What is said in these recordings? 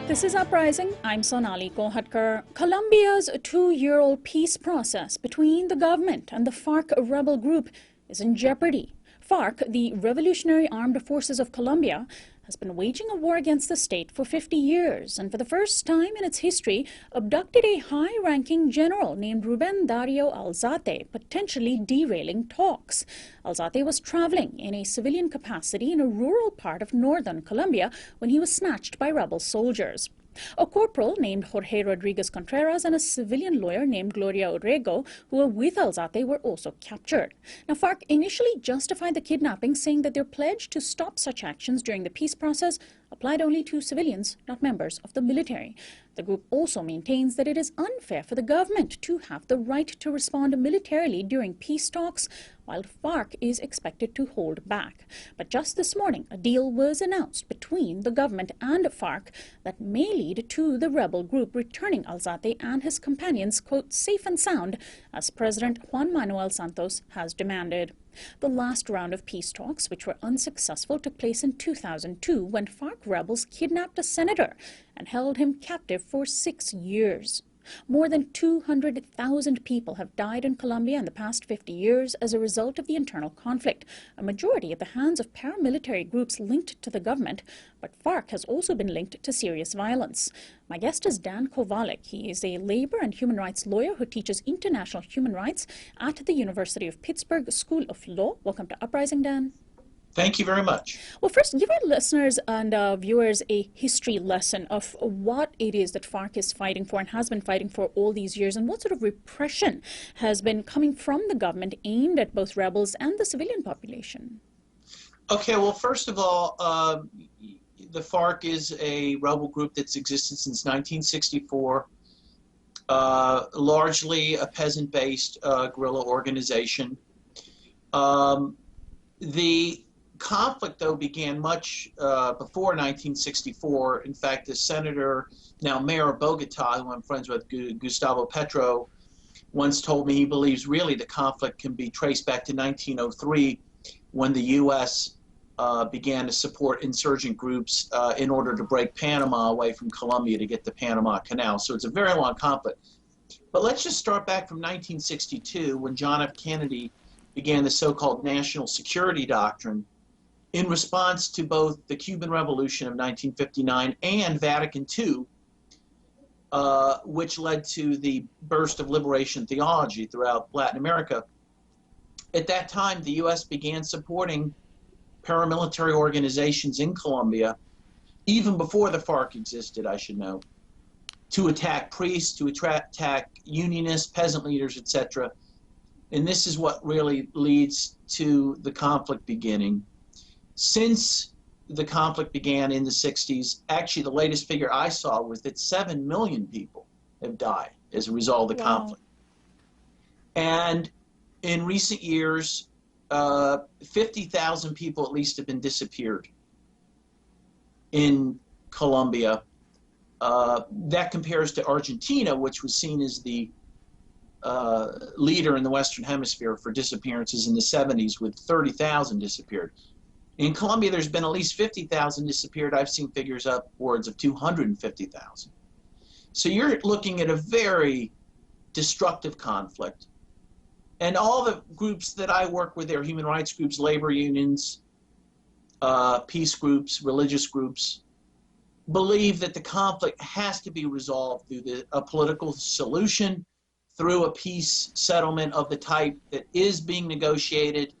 This is Uprising. I'm Sonali Kohatkar. Colombia's two-year-old peace process between the government and the FARC rebel group is in jeopardy. FARC, the Revolutionary Armed Forces of Colombia, has been waging a war against the state for 50 years and for the first time in its history abducted a high-ranking general named Ruben Dario Alzate, potentially derailing talks. Alzate was traveling in a civilian capacity in a rural part of northern Colombia when he was snatched by rebel soldiers. A corporal named Jorge Rodriguez Contreras and a civilian lawyer named Gloria Orrego, who were with Alzate, were also captured. Now, FARC initially justified the kidnapping, saying that their pledge to stop such actions during the peace process applied only to civilians, not members of the military. The group also maintains that it is unfair for the government to have the right to respond militarily during peace talks, while FARC is expected to hold back. But just this morning, a deal was announced between the government and FARC that may lead to the rebel group returning Alzate and his companions, quote, safe and sound, as President Juan Manuel Santos has demanded. The last round of peace talks, which were unsuccessful, took place in 2002 when FARC rebels kidnapped a senator and held him captive for 6 years. More than 200,000 people have died in Colombia in the past 50 years as a result of the internal conflict, a majority at the hands of paramilitary groups linked to the government, but FARC has also been linked to serious violence. My guest is Dan Kovalik. He is a labor and human rights lawyer who teaches international human rights at the University of Pittsburgh School of Law. Welcome to Uprising, Dan. Thank you very much. Well, first, give our listeners and viewers a history lesson of what it is that FARC is fighting for and has been fighting for all these years, and what sort of repression has been coming from the government aimed at both rebels and the civilian population. Okay, well, first of all, the FARC is a rebel group that's existed since 1964, largely a peasant-based guerrilla organization. The conflict, though, began much before 1964. In fact, the senator, now mayor of Bogota, who I'm friends with, Gustavo Petro, once told me he believes really the conflict can be traced back to 1903 when the U.S. Began to support insurgent groups in order to break Panama away from Colombia to get the Panama Canal. So it's a very long conflict. But let's just start back from 1962 when John F. Kennedy began the so-called national security doctrine in response to both the Cuban Revolution of 1959 and Vatican II, which led to the burst of liberation theology throughout Latin America. At that time, the U.S. began supporting paramilitary organizations in Colombia, even before the FARC existed, I should know, to attack priests, to attack unionists, peasant leaders, etc. And this is what really leads to the conflict beginning. Since the conflict began in the 60s, actually the latest figure I saw was that 7 million people have died as a result of the conflict. And in recent years, 50,000 people at least have been disappeared in Colombia. That compares to Argentina, which was seen as the leader in the Western Hemisphere for disappearances in the 70s, with 30,000 disappeared. In Colombia, there's been at least 50,000 disappeared. I've seen figures upwards of 250,000. So you're looking at a very destructive conflict. And all the groups that I work with, they're human rights groups, labor unions, peace groups, religious groups, believe that the conflict has to be resolved through a political solution, through a peace settlement of the type that is being negotiated.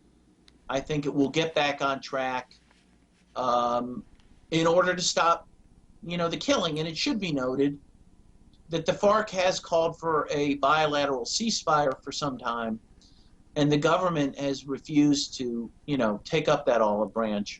I think it will get back on track in order to stop, the killing. And it should be noted that the FARC has called for a bilateral ceasefire for some time, and the government has refused to, take up that olive branch.